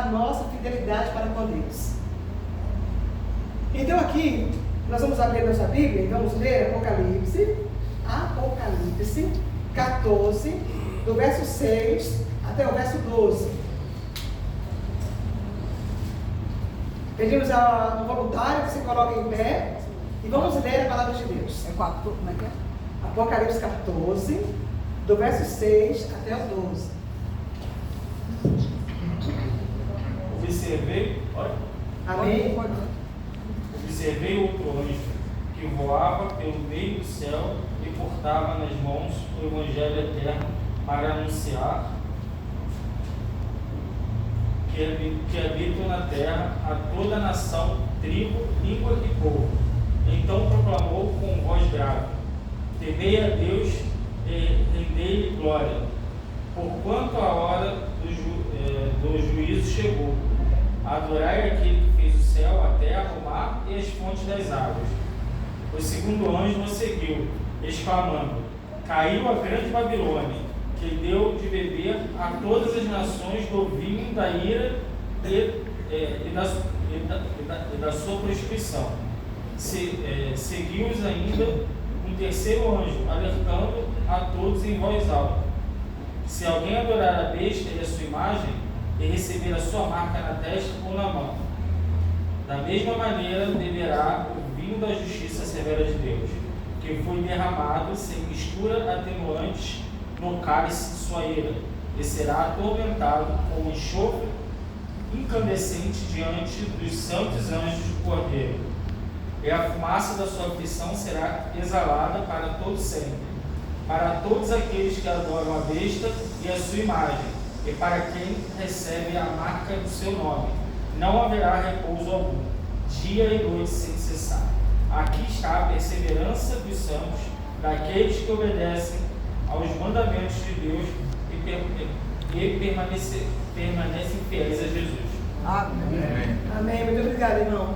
nossa fidelidade para com Deus. Então aqui, nós vamos abrir nossa Bíblia e vamos ler Apocalipse 14, do verso 6 até o verso 12. Pedimos a um voluntário que se coloque em pé e vamos ler a palavra de Deus. Como é que é? Apocalipse 14, do verso 6 até o 12. Observei, olha, Amém? observei outro anjo que voava pelo meio do céu e portava nas mãos o Evangelho eterno para anunciar que habitam na terra a toda nação, tribo, língua e povo. Então proclamou com voz grave: temei a Deus e rendei-lhe glória, porquanto a hora do juízo chegou. Adorai aquele que fez o céu, a terra, o mar e as fontes das águas. O segundo anjo nos seguiu, exclamando: caiu a grande Babilônia, que deu de beber a todas as nações do vinho da ira e da sua prostituição. Seguiu-os ainda um terceiro anjo, alertando a todos em voz alta: se alguém adorar a besta e a sua imagem, e receber a sua marca na testa ou na mão, da mesma maneira beberá o vinho da justiça severa de Deus, que foi derramado sem mistura atenuantes no cálice de sua ira, e será atormentado com enxofre incandescente diante dos santos anjos do Cordeiro. E a fumaça da sua aflição será exalada para todo sempre, para todos aqueles que adoram a besta e a sua imagem, e para quem recebe a marca do seu nome. Não haverá repouso algum, dia e noite sem cessar. Aqui está a perseverança dos santos, daqueles que obedecem aos mandamentos de Deus e permanecem fiéis a Jesus. Amém. Amém. Muito obrigado, irmão.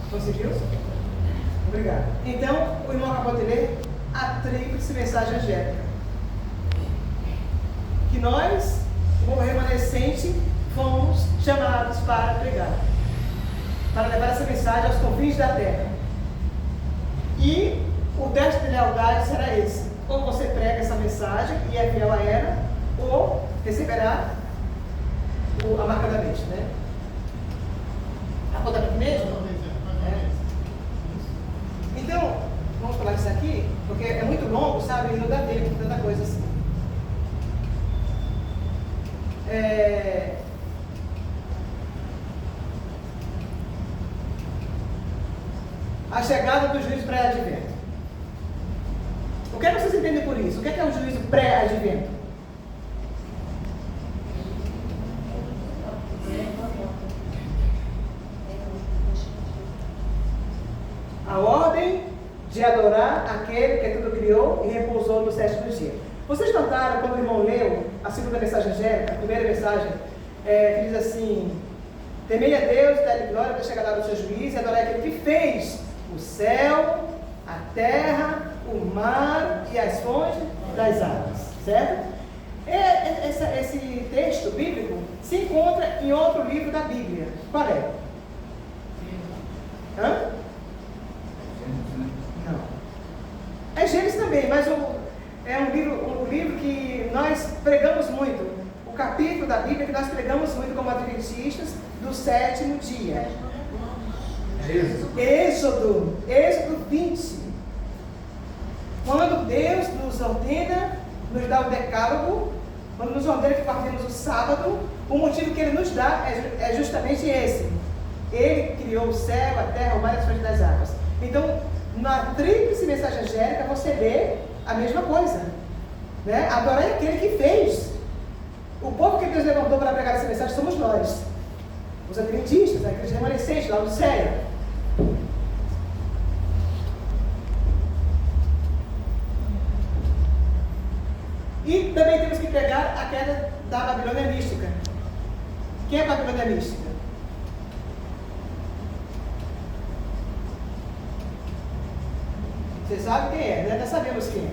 Conseguiu? Obrigado. Então, o irmão acabou de ler a tríplice mensagem angélica, que nós, o remanescente, fomos chamados para pregar, para levar essa mensagem aos confins da terra. E o teste de lealdade será esse: ou você prega essa mensagem e é fiel a ela, ou receberá a marca da besta, né? Aponta para aqui mesmo? É. Então, vamos falar disso aqui, porque é muito longo, sabe? E não dá tempo de tanta coisa assim. A chegada do juízo pré-advento. O que é que vocês entendem por isso? O que é o juízo pré-advento? A ordem de adorar aquele que tudo criou e repousou no sétimo dia. Vocês notaram quando o irmão leu a segunda mensagem angélica, a primeira mensagem, que diz assim: temei a Deus, dá-lhe glória para chegar lá no seu juízo e adorar aquele que fez o céu, a terra, o mar e as fontes das águas, certo? Esse texto bíblico se encontra em outro livro da Bíblia. Qual é? Hã? Não. É Gênesis também, mas é um livro que nós pregamos muito. O capítulo da Bíblia que nós pregamos muito como adventistas do sétimo dia. Êxodo 20. Quando Deus nos ordena, nos dá o decálogo, quando nos ordena que guardemos o sábado, o motivo que Ele nos dá é justamente esse: Ele criou o céu, a terra, o mar e as fontes das águas. Então, na tríplice mensagem angélica, você lê a mesma coisa, né? Adorar é aquele que fez. O povo que Deus levantou para pregar essa mensagem somos nós, os adventistas, aqueles remanescentes, Laodiceia. E também temos que pegar a queda da Babilônia mística. Quem é a Babilônia mística? Você sabe quem é, né? Nós sabemos quem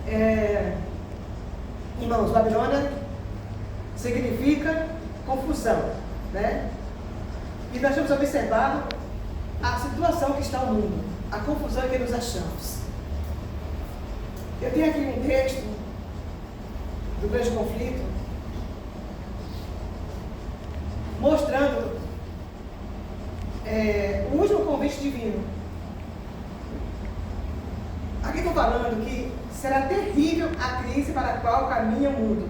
é. Irmãos, Babilônia significa confusão, né? E nós temos observado a situação que está o mundo, a confusão em que nos achamos. Eu tenho aqui um texto do grande conflito, mostrando o último convite divino. Aqui estou falando que será terrível a crise para a qual caminha o mundo.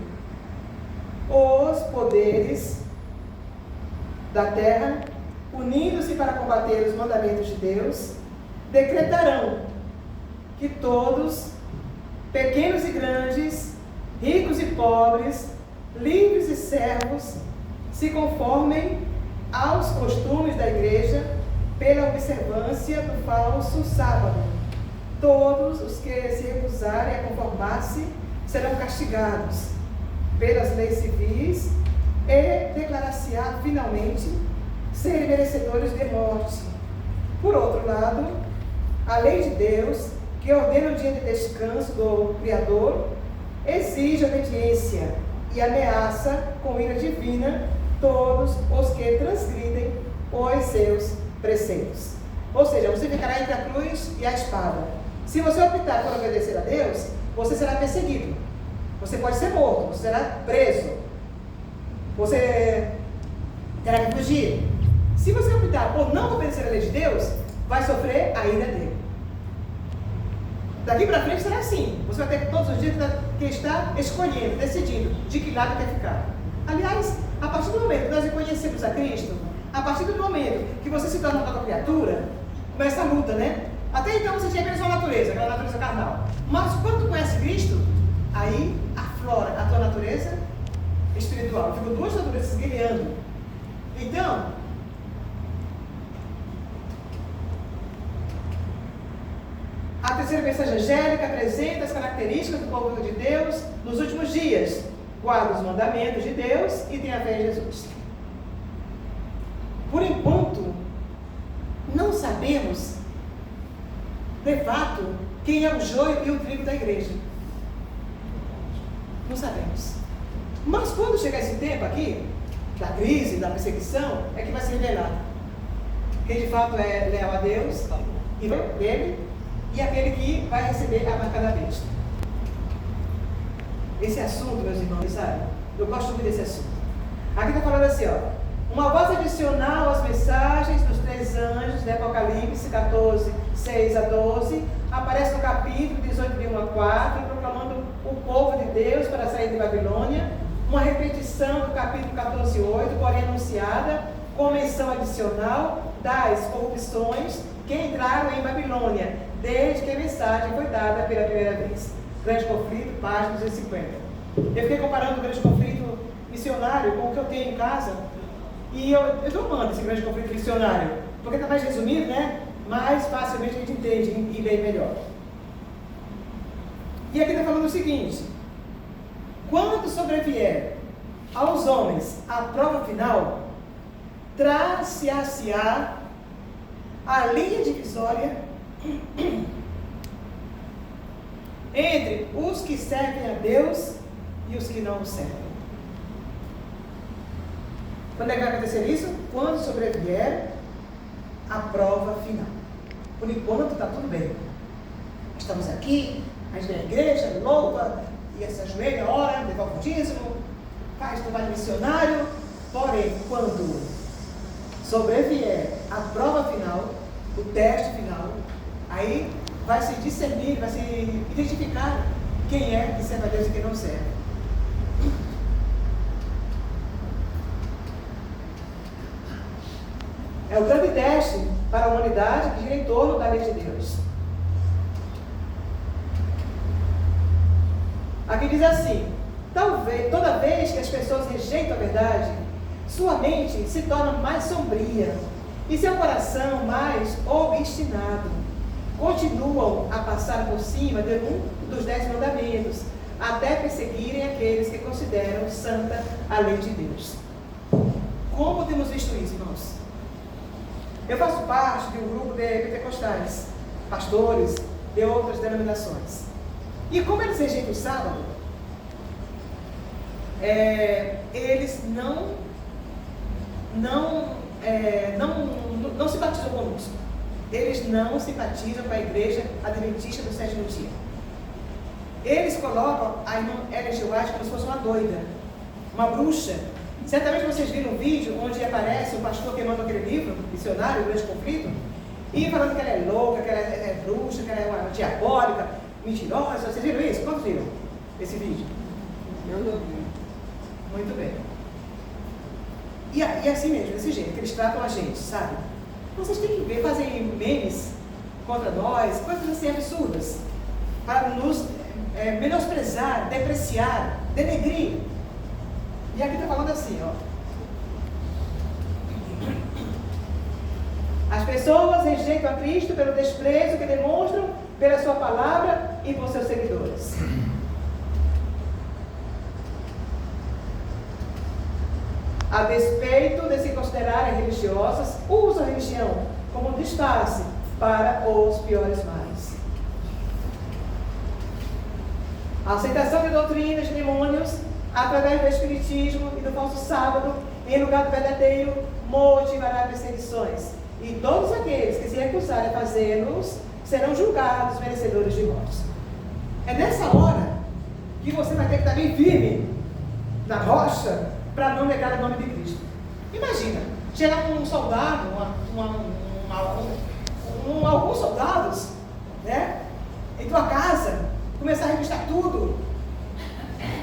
Os poderes da terra, unindo-se para combater os mandamentos de Deus, decretarão que todos, pequenos e grandes, ricos e pobres, livres e servos, se conformem aos costumes da igreja pela observância do falso sábado. Todos os que se recusarem a conformar-se serão castigados pelas leis civis e declarar-se-á finalmente serem merecedores de morte. Por outro lado, a lei de Deus, que ordena o dia de descanso do Criador, exige obediência e ameaça com ira divina todos os que transgridem os seus preceitos. Ou seja, você ficará entre a cruz e a espada. Se você optar por obedecer a Deus, você será perseguido. Você pode ser morto, você será preso. Você terá que fugir. Se você optar por não obedecer a lei de Deus, vai sofrer a ira dele. Daqui para frente será assim. Você vai ter todos os dias que estar escolhendo, decidindo de que lado quer ficar. Aliás, a partir do momento que nós reconhecemos a Cristo, a partir do momento que você se torna uma nova criatura, começa a luta, né? Até então você tinha apenas uma natureza, aquela natureza carnal. Mas quando tu conhece Cristo, aí aflora a tua natureza espiritual. Ficam duas naturezas guerreando. Então, a terceira mensagem angélica apresenta as características do povo de Deus nos últimos dias. Guarda os mandamentos de Deus e tem a fé em Jesus. Por enquanto, não sabemos, de fato, quem é o joio e o trigo da igreja. Não sabemos. Mas quando chegar esse tempo aqui, da crise, da perseguição, é que vai se revelar quem de fato é leal a Deus, e dele, e aquele que vai receber a marca da besta. Esse assunto, meus irmãos, sabe? Eu gosto muito desse assunto. Aqui está falando assim, ó. Uma voz adicional às mensagens dos 3 anjos de Apocalipse 14, 6 a 12, aparece no capítulo 18, de 1 a 4, proclamando o povo de Deus para sair de Babilônia. Uma repetição do capítulo 14, 8, porém anunciada, com menção adicional das corrupções que entraram em Babilônia, desde que a mensagem foi dada pela primeira vez. Grande conflito, página 250. Eu fiquei comparando o grande conflito missionário com o que eu tenho em casa, e eu estou amando esse grande conflito missionário, porque está mais resumido, né? Mais facilmente a gente entende e lê melhor. E aqui está falando o seguinte: quando sobrevier aos homens a prova final, traçar-se-á a linha divisória entre os que servem a Deus e os que não o servem. Quando é que vai acontecer isso? Quando sobrevier a prova final. Por enquanto está tudo bem. Estamos aqui, a gente vem à igreja, louva, e se ajoelha, ora, devolve o dízimo, faz trabalho missionário. Porém, quando sobrevier a prova final, o teste final, aí vai se discernir, vai se identificar quem é que serve a Deus e quem não serve. É o grande teste para a humanidade que gira em torno da lei de Deus. Aqui diz assim: talvez, toda vez que as pessoas rejeitam a verdade, sua mente se torna mais sombria e seu coração mais obstinado. Continuam a passar por cima de um dos 10 mandamentos, até perseguirem aqueles que consideram santa a lei de Deus. Como temos visto isso, irmãos? Eu faço parte de um grupo de pentecostais, pastores de outras denominações. E como eles rejeitam o sábado, eles não não simpatizam conosco. Eles não simpatizam com a igreja adventista do sétimo dia. Eles colocam a irmã Ellen G. White como se fosse uma doida, uma bruxa. Certamente vocês viram um vídeo onde aparece o pastor queimando aquele livro, Missionário, o Grande Conflito, e falando que ela é louca, que ela é bruxa, que ela é uma diabólica, mentirosa. Vocês viram isso? Quantos viram esse vídeo? Eu não vi. Muito bem. E assim mesmo, desse jeito, que eles tratam a gente, sabe? Vocês têm que ver, fazem memes contra nós, coisas assim absurdas, para nos menosprezar, depreciar, denegrir. E aqui está falando assim, ó. As pessoas rejeitam a Cristo pelo desprezo que demonstram pela sua palavra e por seus seguidores. A despeito de se considerarem religiosas, usam a religião como um disfarce para os piores males. A aceitação de doutrinas de demônios através do espiritismo e do falso sábado, em lugar do verdadeiro, motivará perseguições. E todos aqueles que se recusarem a fazê-los serão julgados merecedores de morte. É nessa hora que você vai ter que estar bem firme na rocha para não negar o nome de Cristo. Imagina, chegar um soldado, alguns soldados, né, em tua casa, começar a revistar tudo,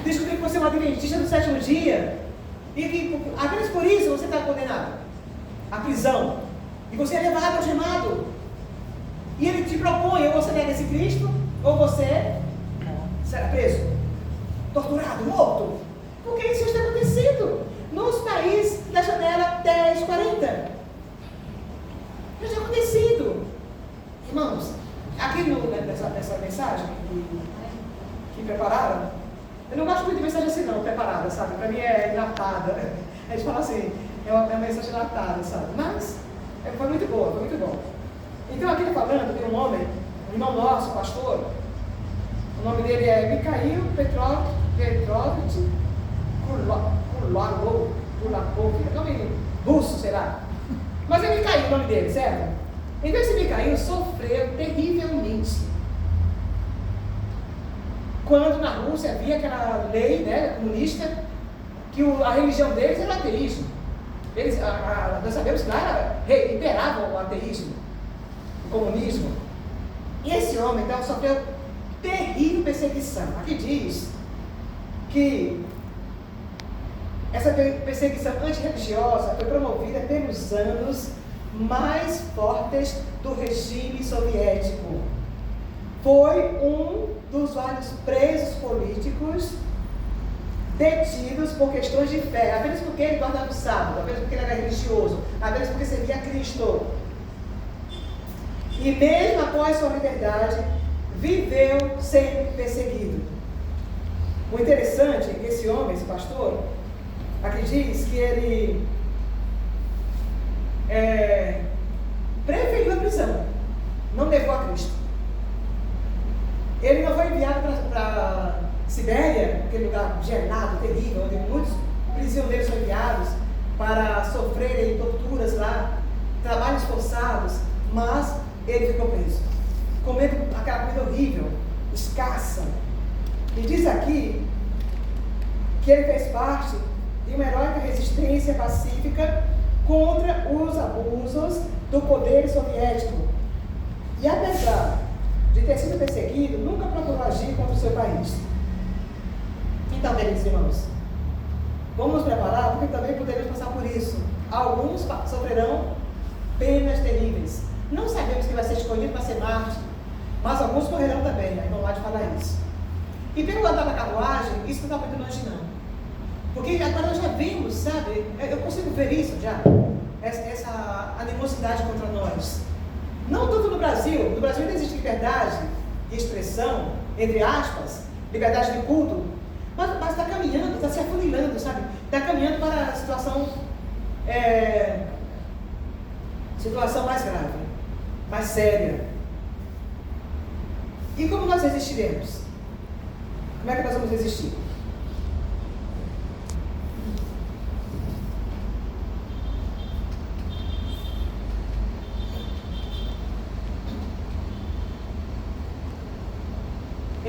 descobrir que você é uma adventista do sétimo dia, e que apenas por isso você está condenado à prisão, e você é levado, algemado, e ele te propõe, ou você nega esse Cristo, ou você será preso, torturado, morto, porque isso está acontecendo nos países da janela 1040. Já está acontecido. Irmãos, aqui nessa mensagem que prepararam, eu não gosto muito de mensagem assim não, preparada, sabe? Para mim é enlatada. A gente fala assim, é uma mensagem enlatada, sabe? Mas foi muito boa, foi muito bom. Então aqui está falando de um homem, um irmão nosso, pastor, o nome dele é Mikhail Petrovich Kulakov, nome russo, será? Mas é Mikhail o nome dele, certo? Então esse Mikhail sofreu terrivelmente quando na Rússia havia aquela lei, né, comunista, que a religião deles era o ateísmo. Nós sabemos que lá imperava o ateísmo, o comunismo. E esse homem então sofreu terrível perseguição. Aqui diz que essa perseguição antirreligiosa foi promovida pelos anos mais fortes do regime soviético. Foi um dos vários presos políticos detidos por questões de fé, apenas porque ele guardava o sábado, apenas porque ele era religioso, apenas porque servia a Cristo. E mesmo após sua liberdade, viveu sendo perseguido. O interessante é que esse homem, esse pastor, aqui diz que ele preferiu a prisão, não levou a Cristo. Ele não foi enviado para Sibéria, aquele lugar gelado, terrível, onde muitos prisioneiros são enviados para sofrerem torturas lá, trabalhos forçados, mas ele ficou preso, comendo aquela comida horrível, escassa. E diz aqui que ele fez parte de uma heróica resistência pacífica contra os abusos do poder soviético. E apesar de ter sido perseguido, nunca procurou agir contra o seu país. Então, queridos irmãos, vamos nos preparar, porque também podemos passar por isso. Alguns sofrerão penas terríveis. Não sabemos quem vai ser escolhido para ser mártir, mas alguns morrerão também, né? Não pode falar isso. E pelo andar da carruagem, isso não está muito longe não. Porque agora nós já vimos, sabe? Eu consigo ver isso já, essa animosidade contra nós. Não tanto no Brasil. No Brasil ainda existe liberdade de expressão, entre aspas, liberdade de culto, mas está caminhando, está se afunilando, sabe? Está caminhando para a situação mais grave, mais séria. E como nós resistiremos? Como é que nós vamos resistir?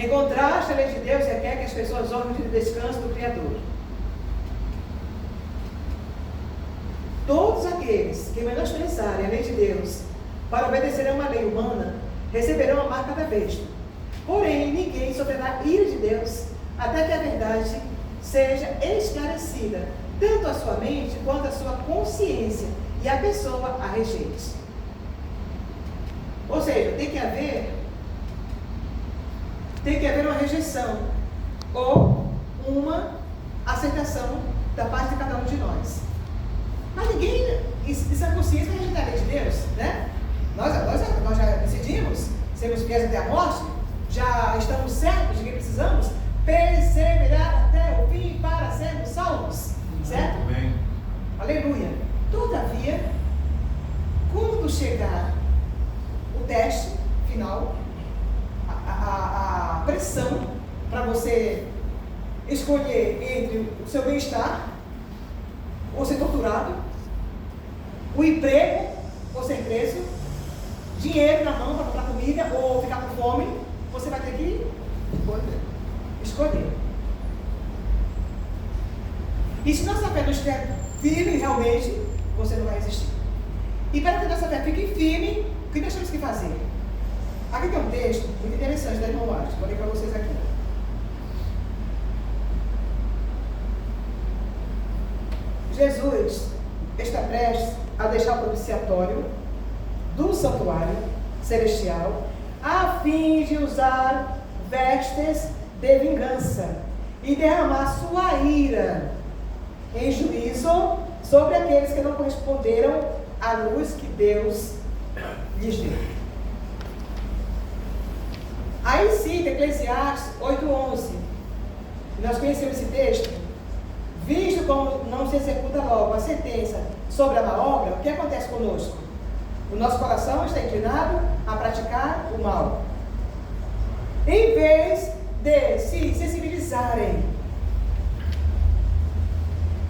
Em contraste, a lei de Deus requer que as pessoas orem de descanso do Criador. Todos aqueles que menosprezarem a lei de Deus para obedecer a uma lei humana receberão a marca da besta. Porém, ninguém sofrerá ira de Deus até que a verdade seja esclarecida, tanto a sua mente quanto a sua consciência, e a pessoa a rejeite. Ou seja, tem que haver uma rejeição ou uma aceitação da parte de cada um de nós. Mas ninguém, isso é consciência, vai rejeitar a lei de Deus, né? Nós já decidimos, sermos fiéis até a morte, já estamos certos de que precisamos perseverar até o fim para sermos salvos, certo? Amém. Aleluia. Todavia, quando chegar o teste final, a pressão para você escolher entre o seu bem-estar ou ser torturado, o emprego ou ser preso, dinheiro na mão para comprar comida ou ficar com fome, você vai ter que escolher. E se nossa fé não estiver firme realmente, você não vai resistir. E para que nossa fé fique firme, o que nós temos que fazer? Aqui tem um texto muito interessante da irmã White, vou ler para vocês aqui. Jesus está prestes a deixar o propiciatório do santuário celestial a fim de usar vestes de vingança e derramar sua ira em juízo sobre aqueles que não corresponderam à luz que Deus lhes deu. Aí cita Eclesiastes 8:11. Nós conhecemos esse texto. Visto como não se executa logo a sentença sobre a má obra, o que acontece conosco? O nosso coração está inclinado a praticar o mal. Em vez de se sensibilizarem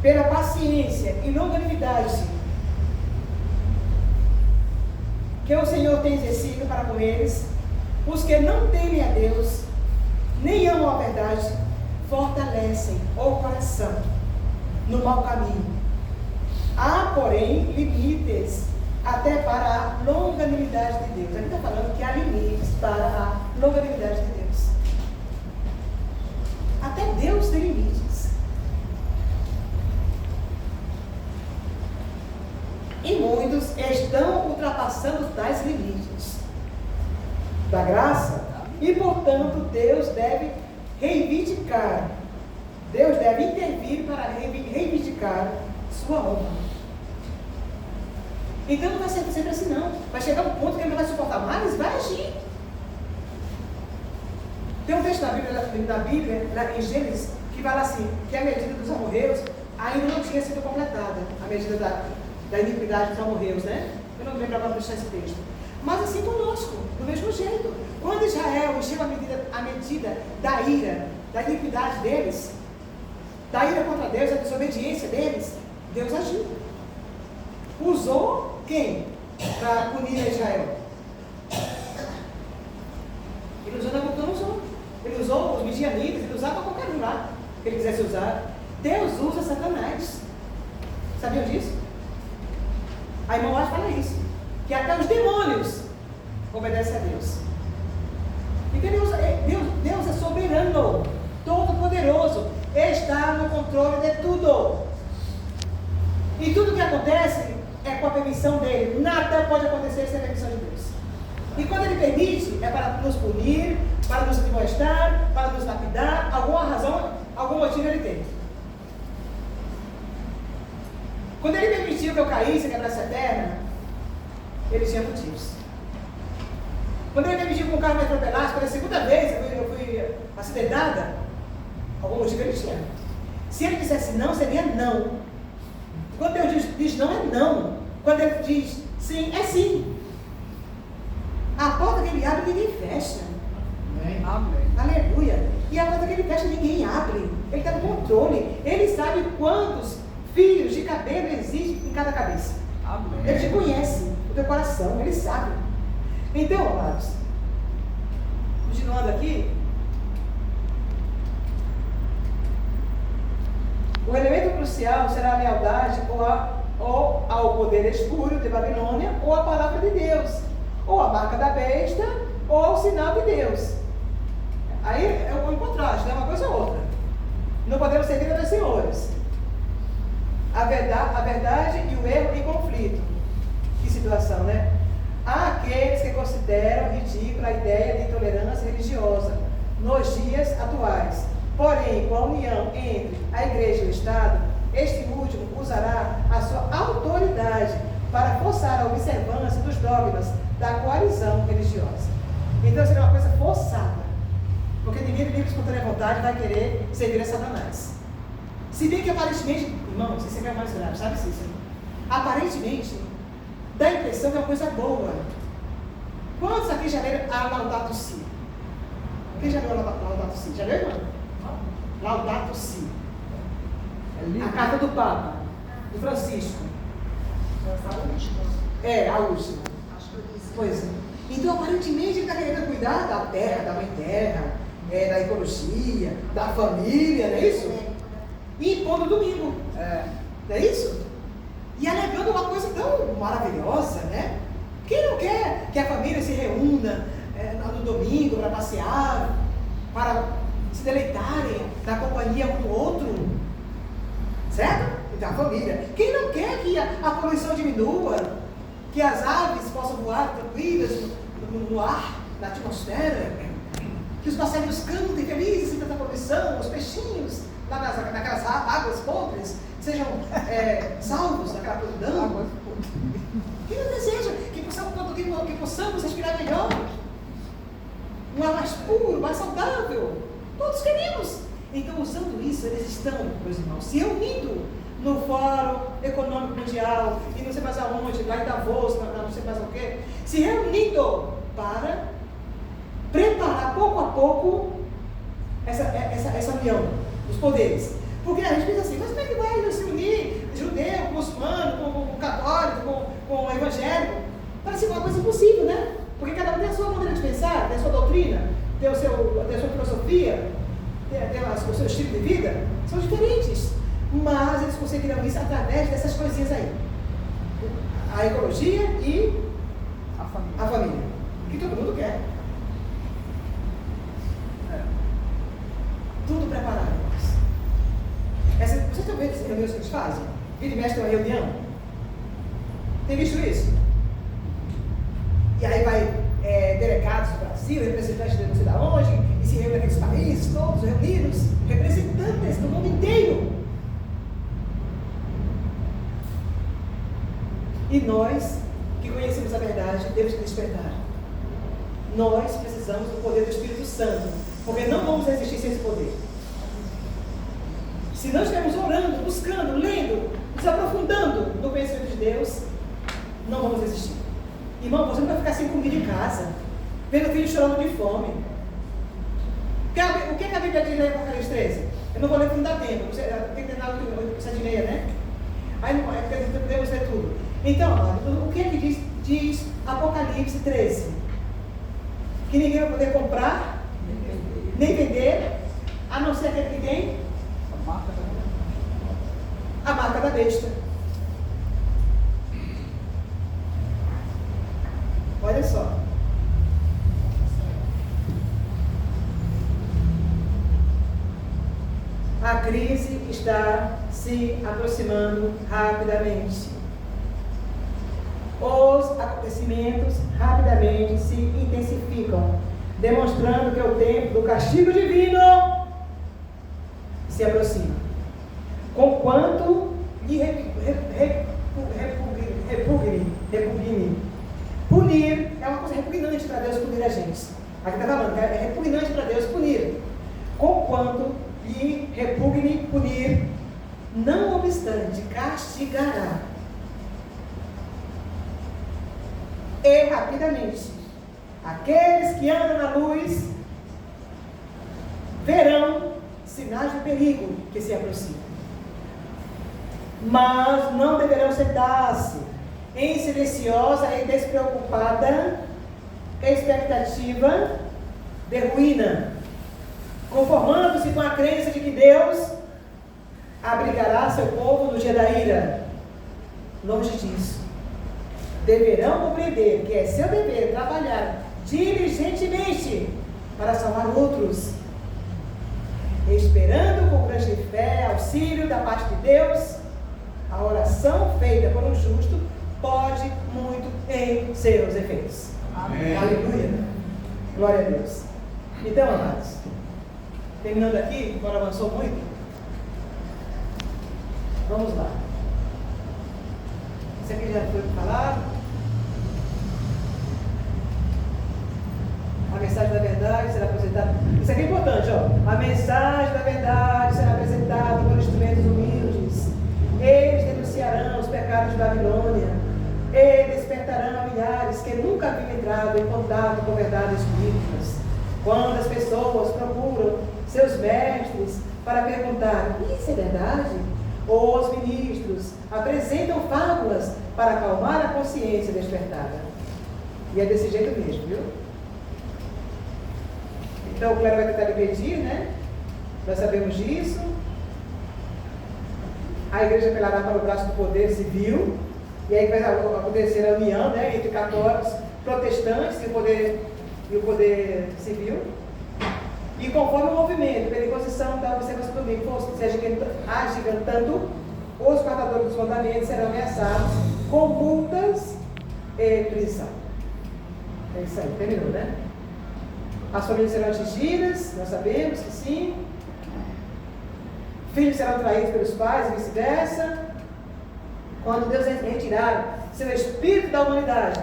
pela paciência e longanimidade que o Senhor tem exercido para com eles, os que não temem a Deus, nem amam a verdade, fortalecem o coração no mau caminho. Há, porém, limites até para a longanimidade de Deus. Aqui está falando que há limites para a longanimidade de Deus. Até Deus tem limites. E muitos estão ultrapassando tais limites da graça, e portanto Deus deve reivindicar, Deus deve intervir para reivindicar sua honra. Então não vai ser sempre assim não, vai chegar um ponto que ele não vai suportar mais, vai agir. Tem um texto da Bíblia, em Gênesis, que fala assim, que a medida dos amorreus ainda não tinha sido completada, a medida da iniquidade dos amorreus, né? Eu não lembro agora de deixar esse texto. Mas assim conosco, do mesmo jeito. Quando Israel encheu a medida da ira, da iniquidade deles, da ira contra Deus, da desobediência deles, Deus agiu. Usou quem para punir a Israel? Ele usou Nabucodonosor. Ele usou os midianitas, ele usava qualquer um lá que ele quisesse usar. Deus usa Satanás. Sabiam disso? A irmã White fala isso. Que até os demônios obedecem a Deus. Então Deus é soberano, todo-poderoso, está no controle de tudo. E tudo que acontece é com a permissão dele. Nada pode acontecer sem a permissão de Deus. E quando ele permite, é para nos punir, para nos admoestar, para nos lapidar, alguma razão, algum motivo ele tem. Quando ele permitiu que eu caísse, quebrasse a terra, ele tinha motivos. Quando ele permitiu que um carro me atropelasse, pela segunda vez eu fui acidentada, algum motivo ele tinha. Se ele dissesse não, seria não. Quando Deus diz não, é não. Quando ele diz sim, é sim. A porta que ele abre, ninguém fecha. Amém. Aleluia. E a porta que ele fecha, ninguém abre. Ele está no controle. Ele sabe quantos fios de cabelo existem em cada cabeça. Amém. Ele te conhece, o teu coração, ele sabe. Então, amados, continuando aqui, O elemento crucial será a lealdade ou ao poder espúrio de Babilônia, ou a palavra de Deus, ou a marca da besta, ou ao sinal de Deus. Aí é um contraste, né? Uma coisa ou outra. Não podemos servir a dois senhores. A verdade e o erro em conflito. Que situação, né? Há aqueles que consideram ridícula a ideia de intolerância religiosa nos dias atuais. Porém, com a união entre a igreja e o Estado, este último usará a sua autoridade para forçar a observância dos dogmas da coalizão religiosa. Então seria uma coisa forçada. Porque ninguém livre espontânea vontade vai querer servir a Satanás. Se bem que aparentemente, irmãos, isso é mais grave, sabe, Cícero? Aparentemente, dá a impressão que é uma coisa boa. Quantos aqui já leram a Laudato Si? Quem já leu a Laudato Si? Já leu, irmão? Laudato Si. A carta do Papa, do Francisco. É, a última. Pois é. Então, aparentemente, ele está querendo cuidar da terra, da mãe terra, da ecologia, da família, não é isso? E impondo domingo. Não é isso? E alegando uma coisa tão maravilhosa, né? Quem não quer que a família se reúna no domingo para passear, para se deleitarem na companhia um do outro? Certo? Então, a família. Quem não quer que a poluição diminua, que as aves possam voar tranquilas no ar, na atmosfera, que os passarinhos cantem felizes sem tanta poluição, os peixinhos lá naquelas águas podres sejam salvos daquela podridão? Quem não deseja que possamos respirar melhor? Um ar mais puro, mais saudável? Todos queremos. Então, usando isso, eles estão, meus irmãos, se reunindo no Fórum Econômico Mundial, e não sei mais aonde, lá em Davos, não sei mais o quê, se reunindo para preparar pouco a pouco essa união dos poderes. Porque a gente pensa assim, mas como é que vai se unir judeu, com muçulmano, com católico, com evangélico? Parece uma coisa impossível, né? Porque cada um tem a sua maneira de pensar, tem a sua doutrina, tem a sua filosofia, tem o seu estilo de vida, são diferentes. Mas eles conseguiram isso através dessas coisinhas aí. A ecologia e a família. Que todo mundo quer. Tudo preparado. Vocês estão vendo essas reuniões que eles fazem? Vira e mexe tem uma reunião. Tem visto isso? E aí vai delegados do Brasil, representantes de não sei de onde, e se reúnem naqueles países, todos reunidos, representantes do mundo inteiro. E nós, que conhecemos a verdade, temos que despertar. Nós precisamos do poder do Espírito Santo, porque não vamos resistir sem esse poder. Se nós estivermos orando, buscando, lendo, nos aprofundando no conhecimento de Deus, não vamos resistir. Irmão, você não vai ficar sem comida em casa, vendo o filho chorando de fome. O que a Bíblia diz em Apocalipse 13? Eu não vou ler porque não dá tempo, tem que terminar o 7h30, né? Aí não podemos ler tudo. Então, o que é que diz Apocalipse 13? Que ninguém vai poder comprar, nem vender, a não ser aquele que tem a marca da besta. Olha só. A crise está se aproximando rapidamente. Os acontecimentos rapidamente se intensificam, demonstrando que o tempo do castigo divino se aproxima. Conquanto lhe repugne. Punir é uma coisa repugnante para Deus punir a gente. Aqui está falando, é repugnante para Deus punir. Conquanto lhe repugne punir, não obstante, castigará. E rapidamente, aqueles que andam na luz verão sinais de perigo que se aproximam. Mas não deverão sentar-se em silenciosa e despreocupada expectativa de ruína, conformando-se com a crença de que Deus abrigará seu povo no dia da ira. Longe disso. Deverão compreender que é seu dever trabalhar diligentemente para salvar outros, esperando com grande fé auxílio da parte de Deus. A oração feita por um justo pode muito em seus efeitos. Amém. Aleluia. Glória a Deus. Então, amados, terminando aqui, agora avançou muito. Vamos lá. Isso aqui já foi falado. A mensagem da verdade será apresentada. Isso aqui é importante, ó. A mensagem da verdade será apresentada por instrumentos humildes. Eles denunciarão os pecados de Babilônia. E despertarão milhares que nunca haviam entrado em contato com verdades bíblicas. Quando as pessoas procuram seus mestres para perguntar: isso é verdade? Ou os ministros apresentam fábulas para acalmar a consciência despertada. E é desse jeito mesmo, viu? Então o clero vai tentar impedir, né? Nós sabemos disso. A igreja apelará para o braço do poder civil. E aí vai acontecer a união, né, entre católicos, protestantes e o poder civil. E conforme o movimento, pela imposição da observância do domingo, seja agigantando, os guardadores dos mandamentos serão ameaçados com multas e prisão. É isso aí, terminou, né? As famílias serão atingidas, nós sabemos que sim. Filhos serão traídos pelos pais e vice-versa. Quando Deus retirar seu espírito da humanidade,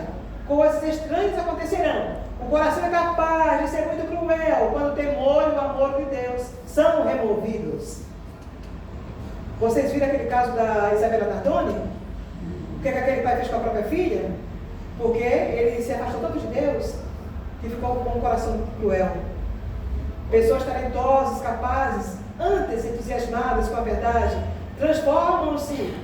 coisas estranhas acontecerão. O coração é capaz de ser muito cruel quando o temor e o amor de Deus são removidos. Vocês viram aquele caso da Isabela Nardoni? O que aquele pai fez com a própria filha? Porque ele se afastou tanto de Deus que ficou com um coração cruel. Pessoas talentosas, capazes, antes entusiasmadas com a verdade, transformam-se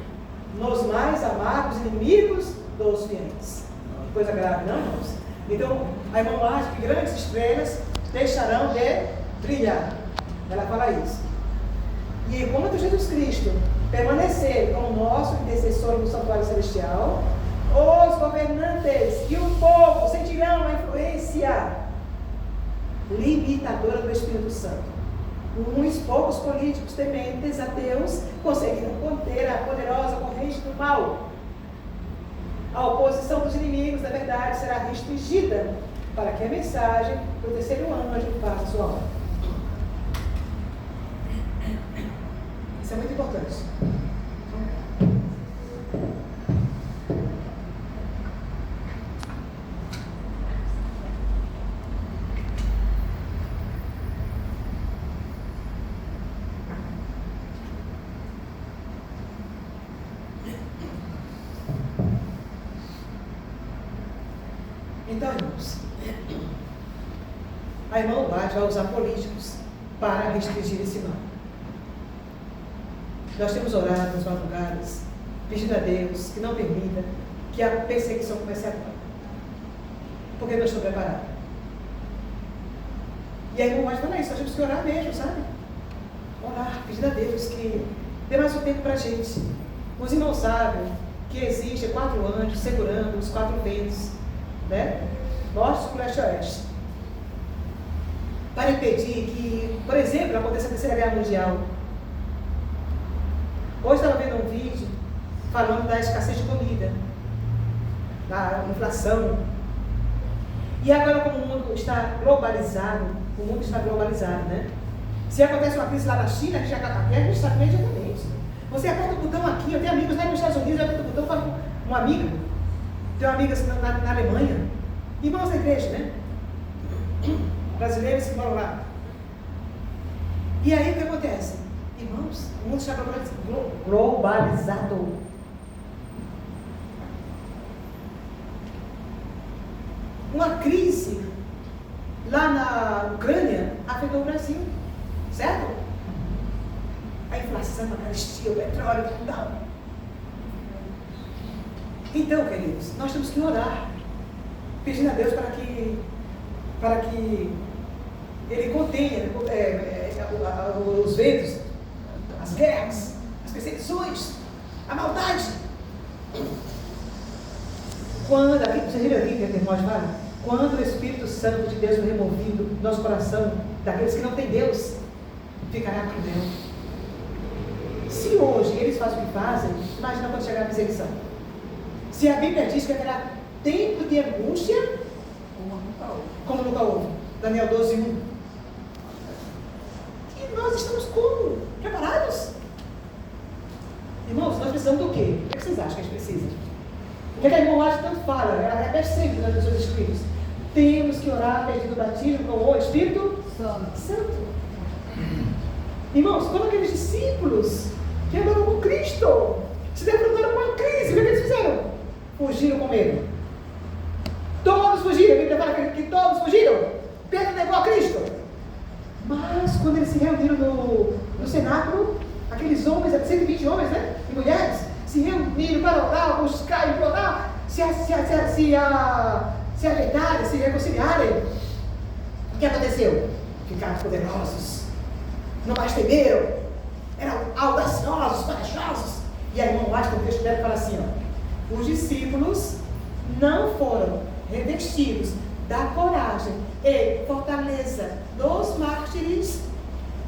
nos mais amargos inimigos dos fiéis. Que coisa grave, não, irmãos? Então, a irmã acha que grandes estrelas deixarão de brilhar. Ela fala isso. E enquanto Jesus Cristo permanecer como nosso intercessor no santuário celestial, os governantes e o povo sentirão a influência limitadora do Espírito Santo. Uns poucos políticos tementes a Deus conseguiram conter a poderosa corrente do mal. A oposição dos inimigos da verdade será restringida para que a mensagem do terceiro anjo faça sua obra. Isso é muito importante. Então, irmãos, a irmã Ubade vai usar políticos para restringir esse mal. Nós temos orado nas madrugadas, pedindo a Deus que não permita que a perseguição comece agora. Porque eu não estou preparado. E a irmã Ubade fala isso, nós temos que orar mesmo, sabe? Orar, pedindo a Deus que dê mais um tempo para a gente. Os irmãos sabem que existem 4 anjos segurando os 4 ventos, né? Norte, sul, leste e oeste, para impedir que, por exemplo, aconteça a Terceira Guerra Mundial. Hoje estava vendo um vídeo falando da escassez de comida, da inflação. E agora, como o mundo está globalizado, né? Se acontece uma crise lá na China, que já a guerra está imediatamente. Você aperta o botão aqui, eu tenho amigos lá nos Estados Unidos, eu aperto o botão, falo com uma amiga. Tenho amigas na Alemanha, irmãos da igreja, né? Brasileiros que moram lá. E aí o que acontece? Irmãos, o mundo está globalizado. Uma crise lá na Ucrânia afetou o Brasil, certo? A inflação, a carestia, o petróleo, não. Então, queridos, nós temos que orar, pedindo a Deus para que Ele contenha os ventos, as guerras, perseguições, a maldade. Quando, vocês viram aqui que a irmã fala? Quando o Espírito Santo de Deus foi removido do nosso coração, daqueles que não têm Deus, ficará com Deus. Se hoje eles fazem o que fazem, imagina quando chegar a perseguição. Se a Bíblia diz que haverá tempo de angústia, como nunca houve. Daniel 12:1. E nós estamos como? Preparados? Irmãos, nós precisamos do quê? O que vocês acham que a gente precisa? O que a irmã Laje tanto fala? Ela repete sempre nas seus escritos. Temos que orar pedindo o batismo com o Espírito Santo. Irmãos, quando aqueles discípulos que andaram com Cristo se defrontaram com a crise, o que eles fizeram? Fugiram com medo. Todos fugiram. A Bíblia fala que todos fugiram. Pedro negou a Cristo. Mas quando eles se reuniram no cenáculo, aqueles homens, 120 homens, né? E mulheres, se reuniram para orar, buscar, implorar, se ajeitarem, se reconciliarem. O que aconteceu? Ficaram poderosos. Não mais temeram. Eram audaciosos, corajosos. E a irmã White, como Deus deve, fala assim, ó, os discípulos não foram revestidos da coragem e fortaleza dos mártires,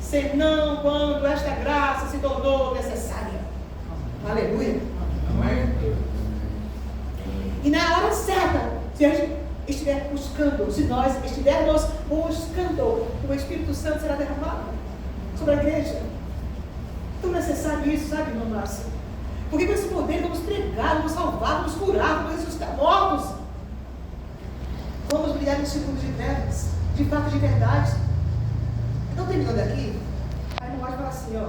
senão quando esta graça se tornou necessária. Aleluia. E na hora certa, se a gente estiver buscando, se nós estivermos buscando, o Espírito Santo será derramado sobre a igreja. Tão necessário isso, sabe, irmão Márcio? Porque com esse poder vamos pregar, vamos salvar, vamos curar, vamos ressuscitar mortos. Vamos brilhar nos círculos de trevas, de fato, de verdade. Então, terminando aqui, a irmã White fala assim, ó.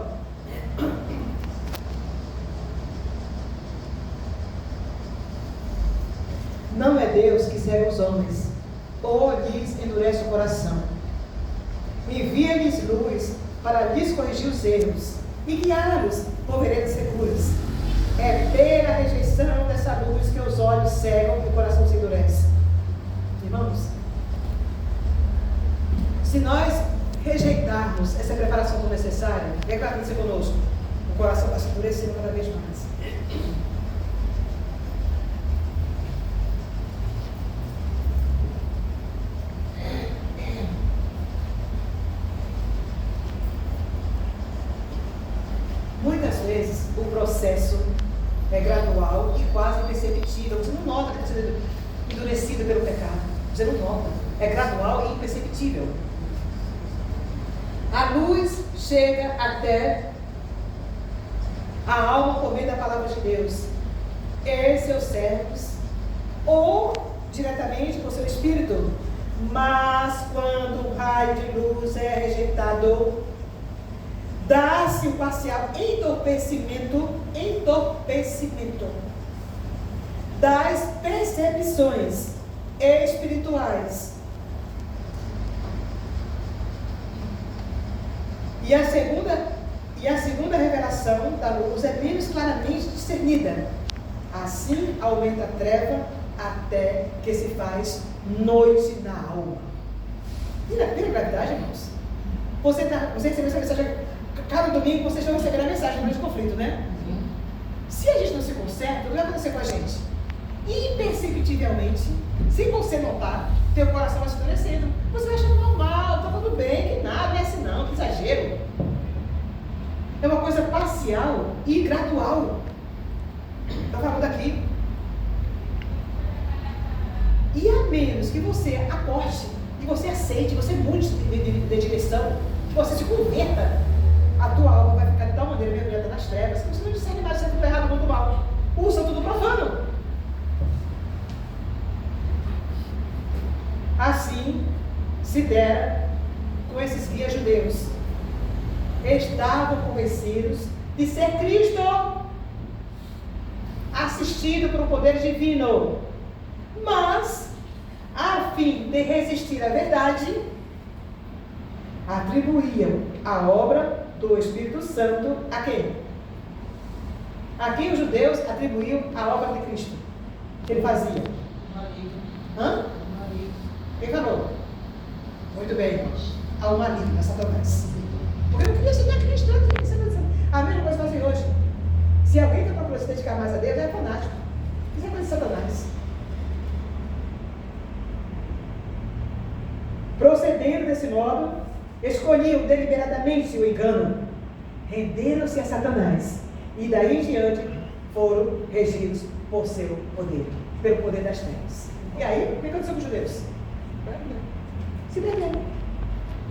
Não é Deus que cega os homens, ou lhes endurece o coração. Envia-lhes luz para lhes corrigir os erros e guiá-los por veredas seguras. É pela rejeição dessa luz que os olhos cegam e o coração se endurece. Irmãos, se nós rejeitarmos essa preparação tão necessária, o que vai acontecer conosco? O coração vai se endurecendo cada vez mais. Muitas vezes o processo é gradual e quase imperceptível. Você não nota que está sendo endurecido pelo pecado. Você não nota. É gradual e imperceptível. A luz chega até a alma por meio da palavra de Deus e seus servos, ou diretamente por seu espírito. Mas quando o raio de luz é rejeitado, dá-se um parcial entorpecimento das percepções espirituais. E a segunda revelação da luz é menos claramente discernida. Assim aumenta a treva até que se faz noite na alma. Vira a gravidade, irmãos. Você recebeu essa mensagem, cada domingo vocês estão recebendo a mensagem do conflito, né? Se a gente não se conserta, o que vai acontecer com a gente? Imperceptivelmente, sem você notar, teu coração vai se endurecendo. Você vai achando normal, está tudo bem, que nada, não é assim não, que exagero. É uma coisa parcial e gradual. Está falando aqui. E a menos que você acorde, que você aceite, você mude de direção, que você se converta, a tua alma vai ficar de tal maneira mergulhada nas trevas que você não discerne mais se é tudo errado ou tudo mal. Usa tudo profano. Assim se dera com esses guias judeus. Estavam convencidos de ser Cristo, assistido por um poder divino, mas, a fim de resistir à verdade, atribuíam a obra do Espírito Santo a quem? A quem os judeus atribuíam a obra de Cristo? Que ele fazia? Marido. Hã? Marido. Quem falou? Muito bem. Ao maligno, a Satanás. Porque eu não queria seguir a Cristo. A mesma coisa que fazem hoje. Se alguém está procurando se dedicar mais a Deus, é fanático. Isso é coisa de Satanás. Procedendo desse modo, escolhiam deliberadamente o engano, renderam-se a Satanás e daí em diante foram regidos por seu poder, pelo poder das trevas. E aí, o que aconteceu com os judeus? Se perderam.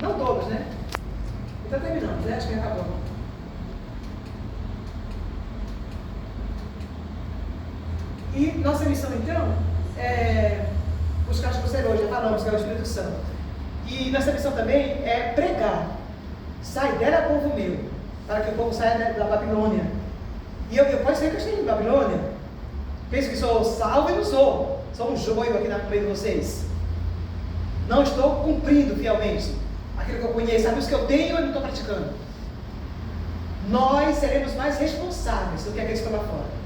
Não todos, né? Então terminamos, né? Acho que acabou. E nossa missão então é buscar as coisas hoje, já falamos que é o Espírito Santo. E nossa missão também é pregar. Sai dela, povo meu, para que o povo saia da Babilônia. E eu pode ser que eu esteja em Babilônia. Penso que sou salvo e não sou. Sou um joio aqui no meio de vocês. Não estou cumprindo fielmente aquilo que eu conheço, sabe? Os que eu tenho eu não estou praticando. Nós seremos mais responsáveis do que aqueles que estão lá fora.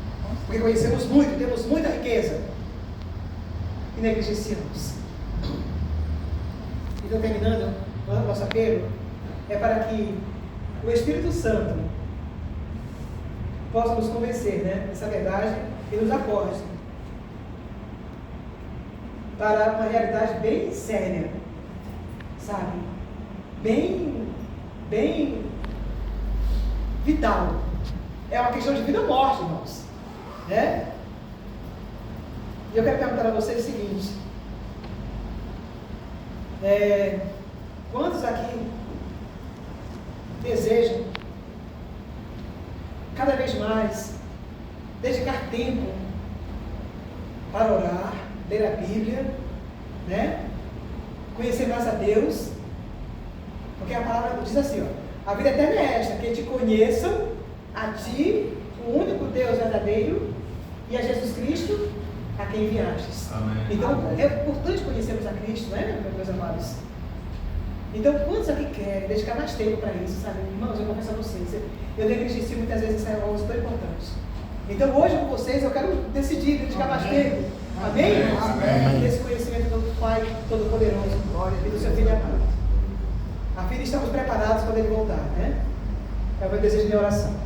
Porque conhecemos muito, temos muita riqueza e negligenciamos. Então, terminando, o nosso apelo é para que o Espírito Santo possa nos convencer, né, dessa verdade e nos acorde para uma realidade bem séria, sabe? Bem vital. É uma questão de vida ou morte, irmãos. Né? E eu quero perguntar a vocês o seguinte: quantos aqui desejam cada vez mais dedicar tempo para orar, ler a Bíblia, né? Conhecer mais a Deus? Porque a palavra diz assim, ó: a vida eterna é esta, que te conheçam a ti, o único Deus verdadeiro, e a Jesus Cristo, a quem enviastes. Amém. Então, Amém. é importante conhecermos a Cristo, né, meus amados? Então, quantos aqui querem dedicar mais tempo para isso, sabe? Irmãos, eu confesso a vocês, eu negligencio muitas vezes essa coisa tão importante. Então, hoje com vocês, eu quero decidir dedicar mais tempo. Amém? Amém. Desse conhecimento do Pai Todo-Poderoso e do seu Filho amado. A fim de estarmos preparados quando Ele voltar, né? É o meu desejo de oração.